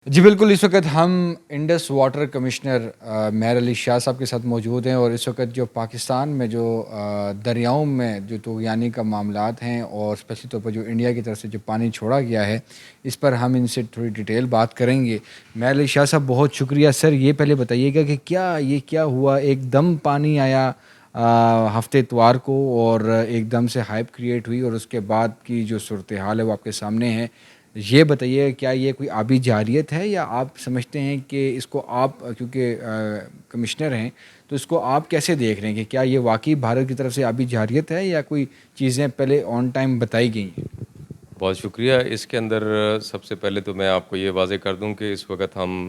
جی بالکل، اس وقت ہم Indus water commissioner Mehr Ali Shah صاحب کے ساتھ موجود ہیں، اور اس وقت جو پاکستان میں جو دریاؤں میں جو طغیانی کا معاملات ہیں، اور اسپیشلی طور پر جو انڈیا کی طرف سے جو پانی چھوڑا گیا ہے، اس پر ہم ان سے تھوڑی ڈیٹیل بات کریں گے۔ مہر علی شاہ صاحب بہت شکریہ سر، یہ پہلے بتائیے گا کہ کیا ہوا، ایک دم پانی آیا ہفتے اتوار کو اور ایک دم سے ہائپ کریٹ ہوئی، اور اس کے بعد کی جو صورتحال ہے وہ آپ کے سامنے ہے۔ یہ بتائیے کیا یہ کوئی آبی جارحیت ہے، یا آپ سمجھتے ہیں کہ اس کو آپ کیونکہ کمشنر ہیں تو اس کو آپ کیسے دیکھ رہے ہیں کہ کیا یہ واقعی بھارت کی طرف سے آبی جارحیت ہے، یا کوئی چیزیں پہلے آن ٹائم بتائی گئی ہیں؟ بہت شکریہ۔ اس کے اندر سب سے پہلے تو میں آپ کو یہ واضح کر دوں کہ اس وقت ہم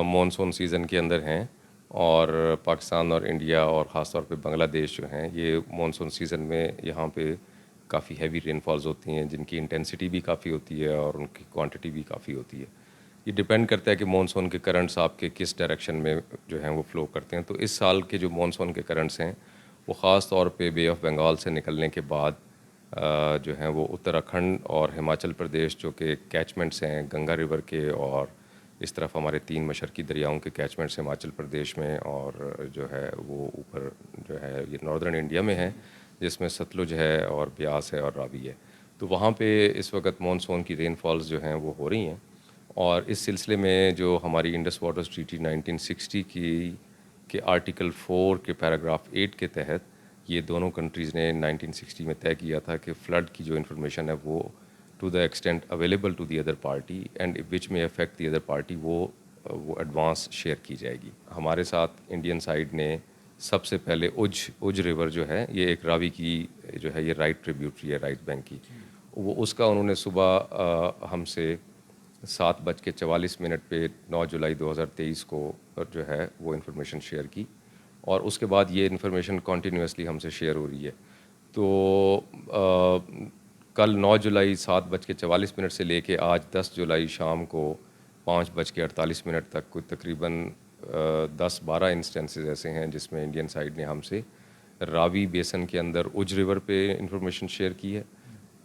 مونسون سیزن کے اندر ہیں، اور پاکستان اور انڈیا اور خاص طور پہ بنگلہ دیش جو ہیں، یہ مونسون سیزن میں یہاں پہ کافی ہیوی رین فالز ہوتی ہیں، جن کی انٹینسٹی بھی کافی ہوتی ہے اور ان کی کوانٹٹی بھی کافی ہوتی ہے۔ یہ ڈپینڈ کرتا ہے کہ مونسون کے کرنٹس آپ کے کس ڈائریکشن میں جو ہیں وہ فلو کرتے ہیں۔ تو اس سال کے جو مونسون کے کرنٹس ہیں وہ خاص طور پہ بے آف بنگال سے نکلنے کے بعد جو ہیں وہ اتراکھنڈ اور ہماچل پردیش جو کہ کیچمنٹس ہیں گنگا ریور کے، اور اس طرف ہمارے 3 مشرقی دریاؤں کے کیچمنٹس ہماچل پردیش میں، اور جو ہے وہ اوپر جو ہے یہ ناردرن انڈیا میں ہے، جس میں ستلج ہے اور بیاس ہے اور راوی ہے۔ تو وہاں پہ اس وقت مونسون کی رین فالز جو ہیں وہ ہو رہی ہیں، اور اس سلسلے میں جو ہماری انڈس واٹرز ٹریٹی 1960 کے آرٹیکل 4 کے پیراگراف 8 کے تحت یہ دونوں کنٹریز نے 1960 میں طے کیا تھا کہ فلڈ کی جو انفارمیشن ہے وہ to the extent available to the other party and which میں افیکٹ دی ادر پارٹی وہ ایڈوانس شیئر کی جائے گی۔ ہمارے ساتھ انڈین سائڈ نے سب سے پہلے اج ریور جو ہے، یہ ایک راوی کی جو ہے یہ رائٹ ٹریبیوٹری ہے، رائٹ بینک کی، وہ اس کا انہوں نے صبح ہم سے 7:44 پہ 9 جولائی 2023 کو جو ہے وہ انفارمیشن شیئر کی، اور اس کے بعد یہ انفارمیشن کنٹینیوسلی ہم سے شیئر ہو رہی ہے۔ تو کل 9 جولائی 7:44 سے لے کے آج 10 جولائی شام کو 5:48 تک کوئی تقریباً 10-12 انسٹنسز ایسے ہیں جس میں انڈین سائڈ نے ہم سے راوی بیسن کے اندر اج ریور پہ انفارمیشن شیئر کی ہے،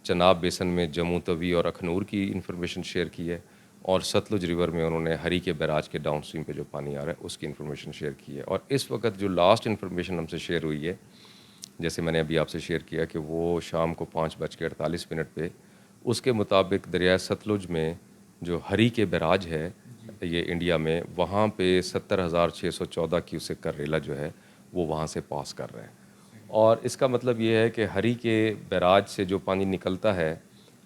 چناب بیسن میں جموں توی اور اخنور کی انفارمیشن شیئر کی ہے، اور ستلج ریور میں انہوں نے ہری کے بیراج کے ڈاؤن سٹریم پہ جو پانی آ رہا ہے اس کی انفارمیشن شیئر کی ہے۔ اور اس وقت جو لاسٹ انفارمیشن ہم سے شیئر ہوئی ہے، جیسے میں نے ابھی آپ سے شیئر کیا کہ وہ شام کو 5:48 پہ، اس کے مطابق دریائے ستلج میں جو ہری کے بیراج ہے یہ انڈیا میں، وہاں پہ 70,614 کیوسک کا ریلا جو ہے وہ وہاں سے پاس کر رہا ہے۔ اور اس کا مطلب یہ ہے کہ ہری کے بیراج سے جو پانی نکلتا ہے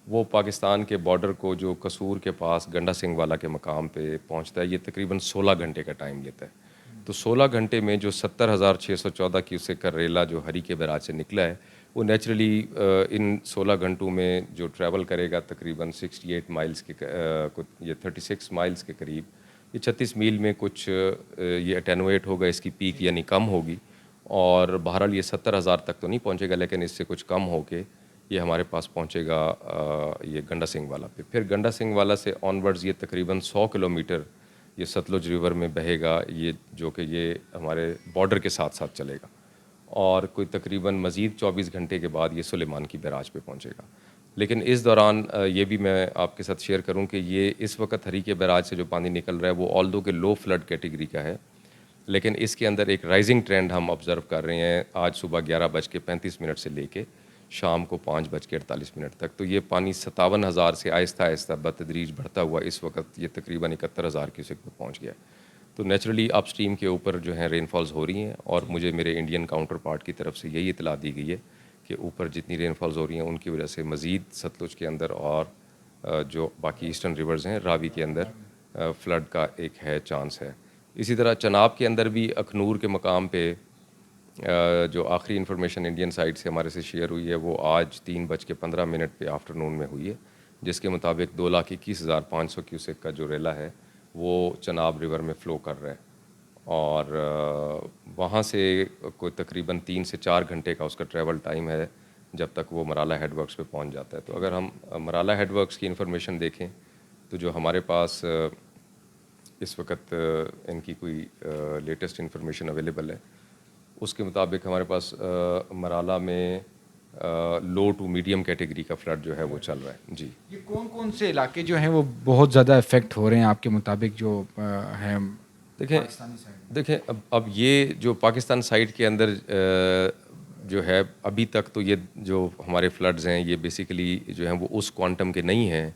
وہ پاکستان کے بارڈر کو جو قصور کے پاس گنڈا سنگھ والا کے مقام پہ پہنچتا ہے، یہ تقریباً 16 گھنٹے کا ٹائم لیتا ہے۔ تو 16 گھنٹے میں جو 70,614 کیوسک کا ریلا جو ہری کے بیراج سے نکلا ہے، وہ نیچرلی ان 16 گھنٹوں میں جو ٹریول کرے گا تقریباً 68 مائلز کے یہ 36 مائلز کے قریب، یہ 36 میل میں کچھ یہ اٹینویٹ ہوگا، اس کی پیک یعنی کم ہوگی، اور بہرحال یہ 70,000 تک تو نہیں پہنچے گا، لیکن اس سے کچھ کم ہو کے یہ ہمارے پاس پہنچے گا یہ گنڈا سنگھ والا پہ۔ پھر گنڈا سنگھ والا سے آن ورڈز یہ تقریباً 100 کلومیٹر یہ ستلج ریور میں بہے گا، یہ جو کہ یہ ہمارے بارڈر کے ساتھ ساتھ چلے گا، اور کوئی تقریباً مزید 24 گھنٹے کے بعد یہ سلیمان کی بیراج پہ پہنچے گا۔ لیکن اس دوران یہ بھی میں آپ کے ساتھ شیئر کروں کہ یہ اس وقت ہری کے بیراج سے جو پانی نکل رہا ہے وہ آلدو کہ لو فلڈ کیٹیگری کا ہے، لیکن اس کے اندر ایک رائزنگ ٹرینڈ ہم آبزرو کر رہے ہیں آج صبح 11:35 سے لے کے شام کو 5:48 تک۔ تو یہ پانی 57,000 سے آہستہ آہستہ بتدریج بڑھتا ہوا اس وقت یہ تقریباً 71,000 کیوسک پہ پہنچ گیا ہے۔ تو نیچرلی اپ اسٹریم کے اوپر جو ہیں رین فالز ہو رہی ہیں، اور مجھے میرے انڈین کاؤنٹر پارٹ کی طرف سے یہی اطلاع دی گئی ہے کہ اوپر جتنی رین فالز ہو رہی ہیں ان کی وجہ سے مزید ستلج کے اندر اور جو باقی ایسٹرن ریورز ہیں راوی کے اندر فلڈ کا ایک ہے چانس ہے۔ اسی طرح چناب کے اندر بھی اخنور کے مقام پہ جو آخری انفارمیشن انڈین سائڈ سے ہمارے سے شیئر ہوئی ہے وہ آج 3:15 پہ آفٹرنون میں ہوئی ہے، جس کے مطابق 2,21,500 کیوسک کا جو ریلا ہے وہ چناب ریور میں فلو کر رہا ہے، اور وہاں سے کوئی تقریباً 3 سے 4 گھنٹے کا اس کا ٹریول ٹائم ہے جب تک وہ مرالا ہیڈ ورکس پہ پہنچ جاتا ہے۔ تو اگر ہم مرالا ہیڈ ورکس کی انفارمیشن دیکھیں تو جو ہمارے پاس اس وقت ان کی کوئی لیٹسٹ انفارمیشن اویلیبل ہے، اس کے مطابق ہمارے پاس مرالا میں لو ٹو میڈیم کیٹیگری کا فلڈ جو ہے وہ چل رہا ہے. جی یہ کون کون سے علاقے جو ہیں وہ بہت زیادہ افیکٹ ہو رہے ہیں آپ کے مطابق جو ہیں دیکھیں پاکستانی سائڈ؟ دیکھیں اب یہ جو پاکستان سائڈ کے اندر جو ہے ابھی تک تو یہ جو ہمارے فلڈز ہیں یہ بیسیکلی جو ہیں وہ اس کوانٹم کے نہیں ہیں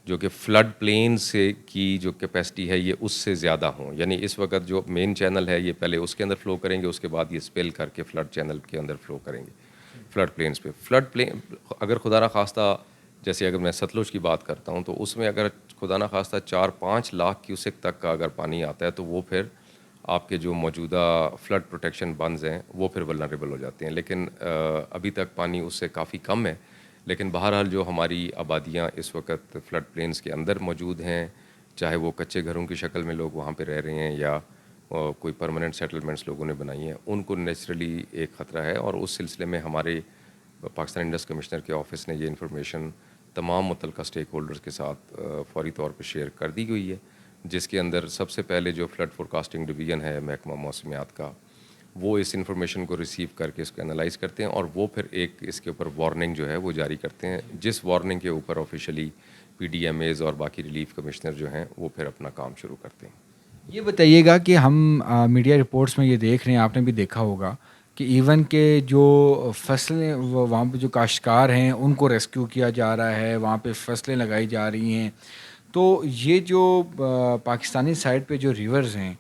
جو کہ فلڈ پلین سے کی جو کیپیسٹی ہے یہ اس سے زیادہ ہوں. یعنی اس وقت جو مین چینل ہے یہ پہلے اس کے اندر فلو کریں گے, اس کے بعد یہ اسپیل کر کے فلڈ چینل کے اندر فلو کریں گے فلڈ پلینس پہ. فلڈ پلین اگر خدا نخواستہ جیسے اگر میں ستلج کی بات کرتا ہوں تو اس میں اگر خدا نخواستہ 4-5 لاکھ کیوسک تک کا اگر پانی آتا ہے تو وہ پھر آپ کے جو موجودہ فلڈ پروٹیکشن بنز ہیں وہ پھر ولنریبل ہو جاتے ہیں. لیکن ابھی تک پانی اس سے کافی کم ہے. لیکن بہرحال جو ہماری آبادیاں اس وقت فلڈ پلینس کے اندر موجود ہیں, چاہے وہ کچے گھروں کی شکل میں لوگ وہاں پہ رہ رہے ہیں یا کوئی پرماننٹ سیٹلمنٹس لوگوں نے بنائی ہیں, ان کو نیچرلی ایک خطرہ ہے. اور اس سلسلے میں ہمارے پاکستان انڈس کمشنر کے آفس نے یہ انفارمیشن تمام متعلقہ اسٹیک ہولڈرز کے ساتھ فوری طور پہ شیئر کر دی گئی ہے, جس کے اندر سب سے پہلے جو فلڈ فورکاسٹنگ ڈویژن ہے محکمہ موسمیات کا وہ اس انفارمیشن کو ریسیو کر کے اس کو انالائز کرتے ہیں اور وہ پھر ایک اس کے اوپر وارننگ جو ہے وہ جاری کرتے ہیں, جس وارننگ کے اوپر officially P D M As اور باقی ریلیف کمشنر جو ہیں وہ پھر اپنا کام شروع کرتے ہیں. یہ بتائیے گا کہ ہم میڈیا رپورٹس میں یہ دیکھ رہے ہیں, آپ نے بھی دیکھا ہوگا کہ ایون کہ جو فصلیں وہاں پہ جو کاشتکار ہیں ان کو ریسکیو کیا جا رہا ہے, وہاں پہ فصلیں لگائی جا رہی ہیں. تو یہ جو پاکستانی سائڈ پہ جو ریورز ہیں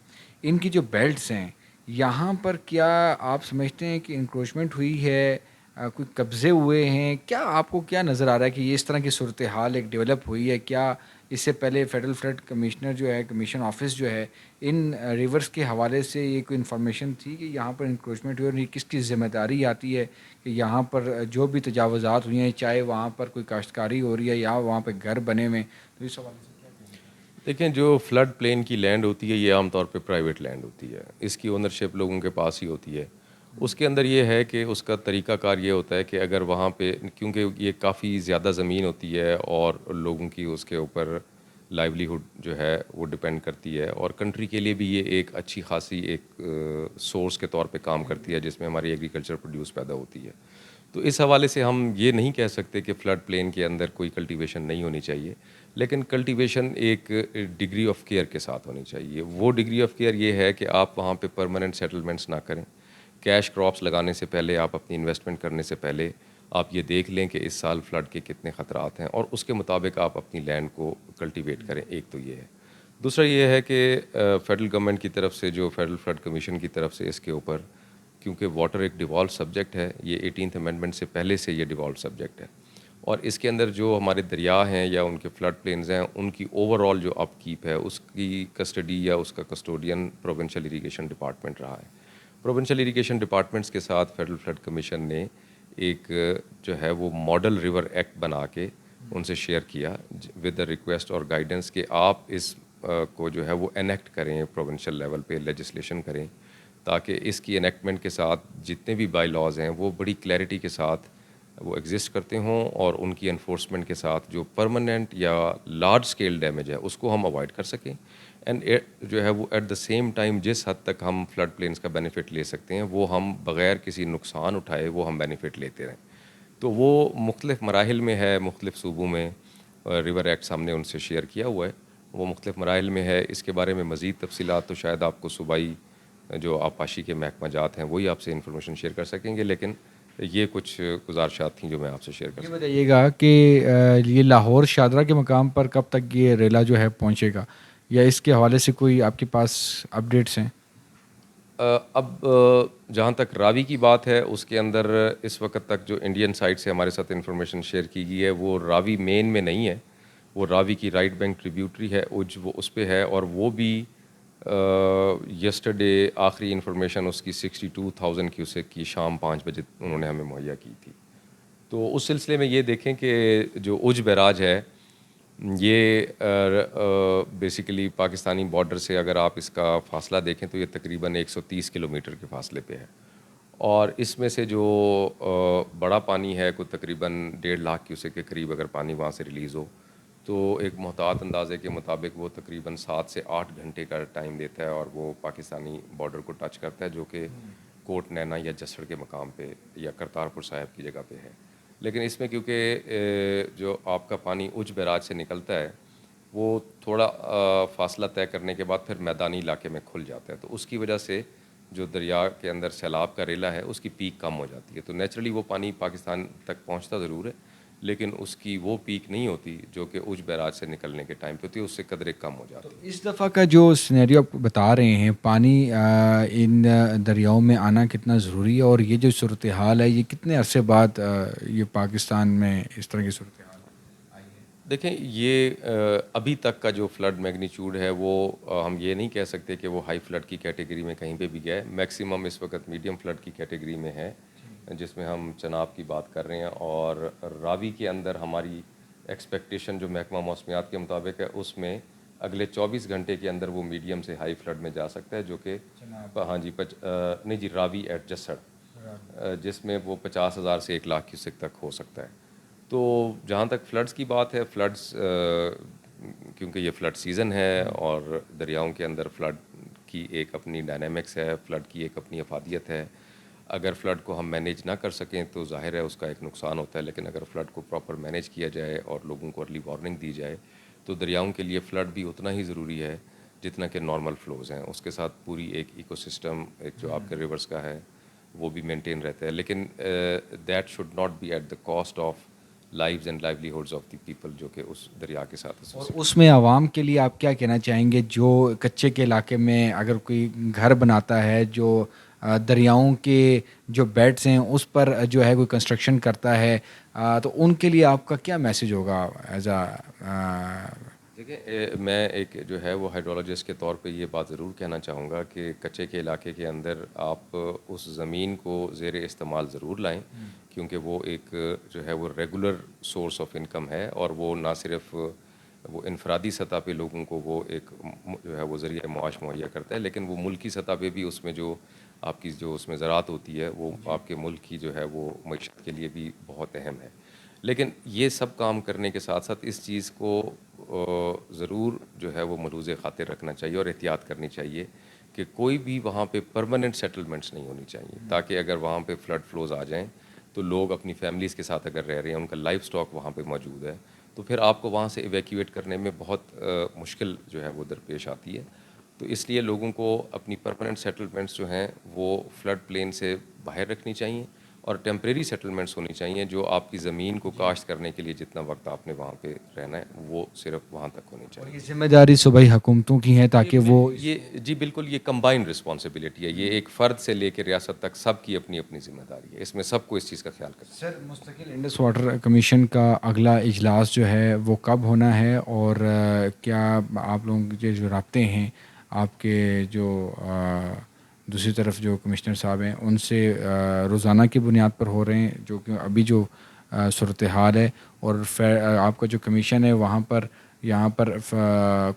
ان کی جو بیلٹس ہیں یہاں پر کیا آپ سمجھتے ہیں کہ انکروچمنٹ ہوئی ہے, کوئی قبضے ہوئے ہیں, کیا آپ کو کیا نظر آ رہا ہے کہ یہ اس طرح کی صورتحال ایک ڈیولپ ہوئی ہے؟ کیا اس سے پہلے فیڈرل فلڈ کمشنر جو ہے کمیشن آفس جو ہے ان ریورس کے حوالے سے یہ کوئی انفارمیشن تھی کہ یہاں پر انکروچمنٹ ہوئی اور کس کی ذمہ داری آتی ہے کہ یہاں پر جو بھی تجاوزات ہوئی ہیں, چاہے وہاں پر کوئی کاشتکاری ہو رہی ہے یا وہاں پہ گھر بنے ہوئے, تو اس حوالے سے کیا کہیں گے؟ دیکھیں جو فلڈ پلین کی لینڈ ہوتی ہے یہ عام طور پہ پرائیویٹ لینڈ ہوتی ہے, اس کی اونرشپ لوگوں کے پاس ہی ہوتی ہے. اس کے اندر یہ ہے کہ اس کا طریقہ کار یہ ہوتا ہے کہ اگر وہاں پہ کیونکہ یہ کافی زیادہ زمین ہوتی ہے اور لوگوں کی اس کے اوپر لائیولیہوڈ جو ہے وہ ڈپینڈ کرتی ہے, اور کنٹری کے لیے بھی یہ ایک اچھی خاصی ایک سورس کے طور پہ کام کرتی ہے جس میں ہماری ایگریکلچر پروڈیوس پیدا ہوتی ہے. تو اس حوالے سے ہم یہ نہیں کہہ سکتے کہ فلڈ پلین کے اندر کوئی کلٹیویشن نہیں ہونی چاہیے, لیکن کلٹیویشن ایک ڈگری آف کیئر کے ساتھ ہونی چاہیے. وہ ڈگری آف کیئر یہ ہے کہ آپ وہاں پہ پرماننٹ سیٹلمنٹس نہ کریں. کیش کراپس لگانے سے پہلے, آپ اپنی انویسٹمنٹ کرنے سے پہلے آپ یہ دیکھ لیں کہ اس سال فلڈ کے کتنے خطرات ہیں اور اس کے مطابق آپ اپنی لینڈ کو کلٹیویٹ کریں. ایک تو یہ ہے. دوسرا یہ ہے کہ فیڈرل گورنمنٹ کی طرف سے جو فیڈرل فلڈ کمیشن کی طرف سے اس کے اوپر, کیونکہ واٹر ایک ڈیوالو سبجیکٹ ہے, یہ 18th امینڈمنٹ سے پہلے سے یہ ڈیوالو سبجیکٹ ہے, اور اس کے اندر جو ہمارے دریا ہیں یا ان کے فلڈ پلینز ہیں ان کی اوور آل جو اپ کیپ ہے اس کی کسٹڈی یا اس کا کسٹوڈین پروونشل اریگیشن ڈپارٹمنٹ رہا ہے. پروونشل اریگیشن ڈپارٹمنٹس کے ساتھ فیڈرل فلڈ کمیشن نے ایک جو ہے وہ ماڈل ریور ایکٹ بنا کے ان سے شیئر کیا ود دا ریکویسٹ اور گائیڈنس کہ آپ اس کو جو ہے وہ انیکٹ کریں, پروونشل لیول پہ لیجسلیشن کریں, تاکہ اس کی انیکٹمنٹ کے ساتھ جتنے بھی بائی لاز ہیں وہ بڑی کلیئرٹی کے ساتھ وہ ایگزسٹ کرتے ہوں, اور ان کی انفورسمنٹ کے ساتھ جو پرماننٹ یا لارج اسکیل ڈیمیج ہے اس کو ہم اوائڈ کر سکیں. اینڈ جو ہے وہ ایٹ دا سیم ٹائم جس حد تک ہم فلڈ پلینس کا بینیفٹ لے سکتے ہیں وہ ہم بغیر کسی نقصان اٹھائے وہ ہم بینیفٹ لیتے رہیں. تو وہ مختلف مراحل میں ہے, مختلف صوبوں میں ریور ایکٹس ہم نے ان سے شیئر کیا ہوا ہے, وہ مختلف مراحل میں ہے. اس کے بارے میں مزید تفصیلات تو شاید آپ کو صوبائی جو آبپاشی کے محکمہ جات ہیں وہی آپ سے انفارمیشن شیئر کر سکیں گے, لیکن یہ کچھ گزارشات تھیں جو میں آپ سے شیئر کر یہ سکتا ہوں. بتائیے گا کہ یہ لاہور شاہدرہ کے مقام پر کب تک یہ ریلا جو ہے پہنچے گا, یا اس کے حوالے سے کوئی آپ کے پاس اپڈیٹس ہیں؟ اب جہاں تک راوی کی بات ہے اس کے اندر اس وقت تک جو انڈین سائڈ سے ہمارے ساتھ انفارمیشن شیئر کی گئی ہے وہ راوی مین میں نہیں ہے, وہ راوی کی رائٹ بینک ٹریبیوٹری ہے اج, وہ اس پہ ہے, اور وہ بھی یسٹرڈے آخری انفارمیشن اس کی 62,000 کیوسیک کی شام 5 بجے انہوں نے ہمیں مہیا کی تھی. تو اس سلسلے میں یہ دیکھیں کہ جو اج بیراج ہے یہ بیسیکلی پاکستانی بارڈر سے اگر آپ اس کا فاصلہ دیکھیں تو یہ تقریباً 130 کلومیٹر کے فاصلے پہ ہے, اور اس میں سے جو بڑا پانی ہے کوئی تقریباً 1.5 لاکھ کیوسیک کے قریب اگر پانی وہاں سے ریلیز ہو تو ایک محتاط اندازے کے مطابق وہ تقریباً 7 سے 8 گھنٹے کا ٹائم دیتا ہے, اور وہ پاکستانی بارڈر کو ٹچ کرتا ہے جو کہ کوٹ نینا یا جسڑ کے مقام پہ یا کرتارپور صاحب کی جگہ پہ ہے. لیکن اس میں کیونکہ جو آپ کا پانی اچ بیراج سے نکلتا ہے وہ تھوڑا فاصلہ طے کرنے کے بعد پھر میدانی علاقے میں کھل جاتا ہے، تو اس کی وجہ سے جو دریا کے اندر سیلاب کا ریلا ہے اس کی پیک کم ہو جاتی ہے. تو نیچرلی وہ پانی پاکستان تک پہنچتا ضرور ہے، لیکن اس کی وہ پیک نہیں ہوتی جو کہ اچ بیراج سے نکلنے کے ٹائم پہ ہوتی ہے، اس سے قدرے کم ہو جاتی ہے. اس دفعہ کا جو سینیریو آپ بتا رہے ہیں، پانی ان دریاؤں میں آنا کتنا ضروری ہے، اور یہ جو صورتحال ہے یہ کتنے عرصے بعد یہ پاکستان میں اس طرح کی صورتحال آئی ہے؟ دیکھیں یہ ابھی تک کا جو فلڈ میگنیچیوڈ ہے وہ ہم یہ نہیں کہہ سکتے کہ وہ ہائی فلڈ کی کیٹیگری میں کہیں پہ بھی گیا ہے. میکسیمم اس وقت میڈیم فلڈ کی کیٹیگری میں ہے، جس میں ہم چناب کی بات کر رہے ہیں. اور راوی کے اندر ہماری ایکسپیکٹیشن جو محکمہ موسمیات کے مطابق ہے اس میں اگلے 24 گھنٹے کے اندر وہ میڈیم سے ہائی فلڈ میں جا سکتا ہے، جو کہ ہاں جی نہیں جی راوی ایٹ جسڑ، جس میں وہ 50,000 سے 1 لاکھ کیوسک تک ہو سکتا ہے. تو جہاں تک فلڈز کی بات ہے، فلڈز کیونکہ یہ فلڈ سیزن ہے اور دریاؤں کے اندر فلڈ کی ایک اپنی ڈائنامکس ہے، فلڈ کی ایک اپنی افادیت ہے. اگر فلڈ کو ہم مینیج نہ کر سکیں تو ظاہر ہے اس کا ایک نقصان ہوتا ہے، لیکن اگر فلڈ کو پراپر مینیج کیا جائے اور لوگوں کو ارلی وارننگ دی جائے تو دریاؤں کے لیے فلڈ بھی اتنا ہی ضروری ہے جتنا کہ نارمل فلوز ہیں. اس کے ساتھ پوری ایک ایکو سسٹم ایک جو آپ کے ریورس کا ہے وہ بھی مینٹین رہتا ہے، لیکن that should not be at the cost of lives and livelihoods of the people جو کہ اس دریا کے ساتھ اور associated. اس میں عوام کے لیے آپ کیا کہنا چاہیں گے، جو کچے کے علاقے میں اگر کوئی گھر بناتا ہے، جو دریاؤں کے جو بیڈز ہیں اس پر جو ہے کوئی کنسٹرکشن کرتا ہے، تو ان کے لیے آپ کا کیا میسج ہوگا ایز دیکھیں میں ایک جو ہے وہ ہائیڈرولوجسٹ کے طور پہ یہ بات ضرور کہنا چاہوں گا کہ کچے کے علاقے کے اندر آپ اس زمین کو زیر استعمال ضرور لائیں، کیونکہ وہ ایک جو ہے وہ ریگولر سورس آف انکم ہے، اور وہ نہ صرف وہ انفرادی سطح پہ لوگوں کو وہ ایک جو ہے وہ ذریعہ معاش مہیا کرتا ہے، لیکن وہ ملکی سطح پہ بھی اس میں جو آپ کی جو اس میں زراعت ہوتی ہے وہ آپ کے ملک کی جو ہے وہ معیشت کے لیے بھی بہت اہم ہے. لیکن یہ سب کام کرنے کے ساتھ ساتھ اس چیز کو ضرور جو ہے وہ ملحوظ خاطر رکھنا چاہیے اور احتیاط کرنی چاہیے کہ کوئی بھی وہاں پہ پرماننٹ سیٹلمنٹس نہیں ہونی چاہیے، تاکہ اگر وہاں پہ فلڈ فلوز آ جائیں تو لوگ اپنی فیملیز کے ساتھ اگر رہ رہے ہیں، ان کا لائف سٹاک وہاں پہ موجود ہے، تو پھر آپ کو وہاں سے ایویکیویٹ کرنے میں بہت مشکل جو ہے وہ درپیش آتی ہے. تو اس لیے لوگوں کو اپنی پرماننٹ سیٹلمنٹس جو ہیں وہ فلڈ پلین سے باہر رکھنی چاہیے، اور ٹیمپریری سیٹلمنٹس ہونی چاہیے جو آپ کی زمین کو کاشت کرنے کے لیے جتنا وقت آپ نے وہاں پہ رہنا ہے وہ صرف وہاں تک ہونی اور چاہیے. یہ ذمہ داری صوبائی حکومتوں کی ہے تاکہ وہ یہ جی بالکل یہ کمبائنڈ رسپانسبلٹی ہے، یہ ایک فرد سے لے کے ریاست تک سب کی اپنی اپنی ذمہ داری ہے، اس میں سب کو اس چیز کا خیال کرنا ہے. سر مستقل انڈس واٹر کمیشن کا اگلا اجلاس جو ہے وہ کب ہونا ہے، اور کیا آپ لوگوں کے جو رابطے ہیں آپ کے جو دوسری طرف جو کمشنر صاحب ہیں ان سے روزانہ کی بنیاد پر ہو رہے ہیں، جو کہ ابھی جو صورتحال ہے، اور آپ کا جو کمیشن ہے وہاں پر یہاں پر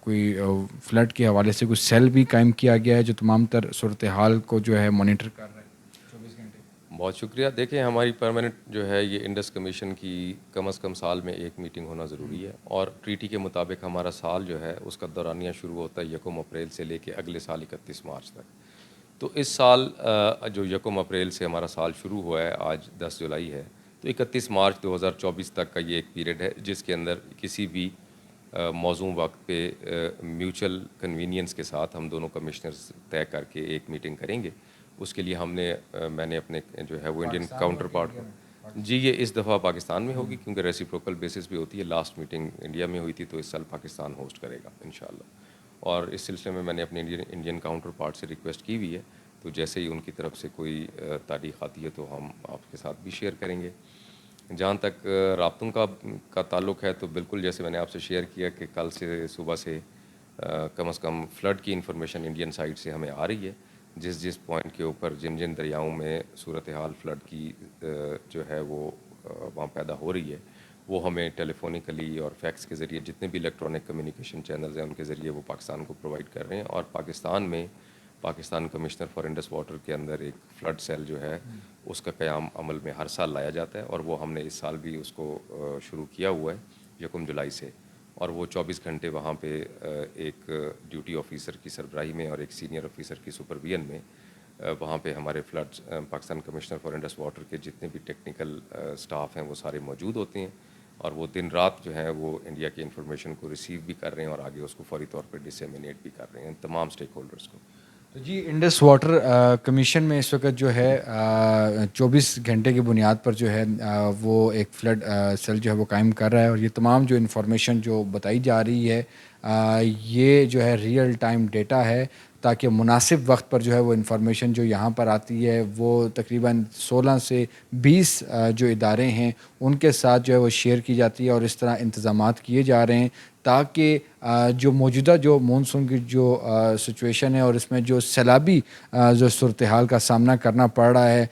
کوئی فلڈ کے حوالے سے کوئی سیل بھی قائم کیا گیا ہے جو تمام تر صورتحال کو جو ہے مانیٹر کر رہا ہے 24 گھنٹے؟ بہت شکریہ. دیکھیں ہماری پرماننٹ جو ہے یہ انڈس کمیشن کی کم از کم سال میں ایک میٹنگ ہونا ضروری ہے، اور ٹریٹی کے مطابق ہمارا سال جو ہے اس کا دورانیہ شروع ہوتا ہے 1 اپریل سے لے کے اگلے سال 31 مارچ تک. تو اس سال جو 1 اپریل سے ہمارا سال شروع ہوا ہے، آج 10 جولائی ہے، تو 31 مارچ 2024 تک کا یہ ایک پیریڈ ہے جس کے اندر کسی بھی موزوں وقت پہ میوچل کنوینئنس کے ساتھ ہم دونوں کمشنرز طے کر کے ایک میٹنگ کریں گے. اس کے لیے ہم نے میں نے اپنے جو ہے وہ انڈین کاؤنٹر پارٹ جی یہ اس دفعہ پاکستان میں ہوگی کیونکہ ریسیپروکل بیسس بھی ہوتی ہے. لاسٹ میٹنگ انڈیا میں ہوئی تھی تو اس سال پاکستان ہوسٹ کرے گا انشاءاللہ. اور اس سلسلے میں نے اپنے انڈین کاؤنٹر پارٹ سے ریکویسٹ کی ہوئی ہے، تو جیسے ہی ان کی طرف سے کوئی تاریخ آتی ہے تو ہم آپ کے ساتھ بھی شیئر کریں گے. جہاں تک رابطوں کا تعلق ہے تو بالکل جیسے میں نے آپ سے شیئر کیا کہ کل سے صبح سے کم از کم فلڈ کی انفارمیشن انڈین سائٹ سے ہمیں آ رہی ہے، جس پوائنٹ کے اوپر جن دریاؤں میں صورتحال فلڈ کی جو ہے وہ وہاں پیدا ہو رہی ہے وہ ہمیں ٹیلی فونیکلی اور فیکس کے ذریعے جتنے بھی الیکٹرانک کمیونیکیشن چینلز ہیں ان کے ذریعے وہ پاکستان کو پرووائڈ کر رہے ہیں. اور پاکستان میں Pakistan commissioner for Indus water کے اندر ایک فلڈ سیل جو ہے اس کا قیام عمل میں ہر سال لایا جاتا ہے، اور وہ ہم نے اس سال بھی اس کو شروع کیا ہوا ہے 1 جولائی سے. اور وہ 24 گھنٹے وہاں پہ ایک ڈیوٹی آفیسر کی سربراہی میں اور ایک سینئر آفیسر کی سپرویژن میں وہاں پہ ہمارے flood Pakistan commissioner for Indus water کے جتنے بھی ٹیکنیکل سٹاف ہیں وہ سارے موجود ہوتے ہیں، اور وہ دن رات جو ہیں وہ انڈیا کی انفارمیشن کو ریسیو بھی کر رہے ہیں اور آگے اس کو فوری طور پہ ڈسیمینیٹ بھی کر رہے ہیں تمام اسٹیک ہولڈرس کو۔ تو جی انڈس واٹر کمیشن میں اس وقت جو ہے 24 گھنٹے کی بنیاد پر جو ہے وہ ایک فلڈ سیل جو ہے وہ قائم کر رہا ہے، اور یہ تمام جو انفارمیشن جو بتائی جا رہی ہے یہ جو ہے ریئل ٹائم ڈیٹا ہے، تاکہ مناسب وقت پر جو ہے وہ انفارمیشن جو یہاں پر آتی ہے وہ تقریباً 16 سے 20 جو ادارے ہیں ان کے ساتھ جو ہے وہ شیئر کی جاتی ہے، اور اس طرح انتظامات کیے جا رہے ہیں تاکہ جو موجودہ جو مونسون کی جو سچویشن ہے اور اس میں جو سیلابی جو صورتحال کا سامنا کرنا پڑ رہا ہے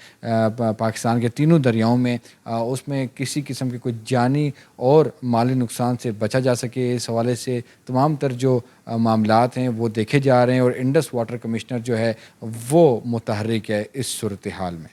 پاکستان کے تینوں دریاؤں میں، اس میں کسی قسم کے کوئی جانی اور مالی نقصان سے بچا جا سکے، اس حوالے سے تمام تر جو معاملات ہیں وہ دیکھے جا رہے ہیں، اور انڈس واٹر کمشنر جو ہے وہ متحرک ہے اس صورتحال میں۔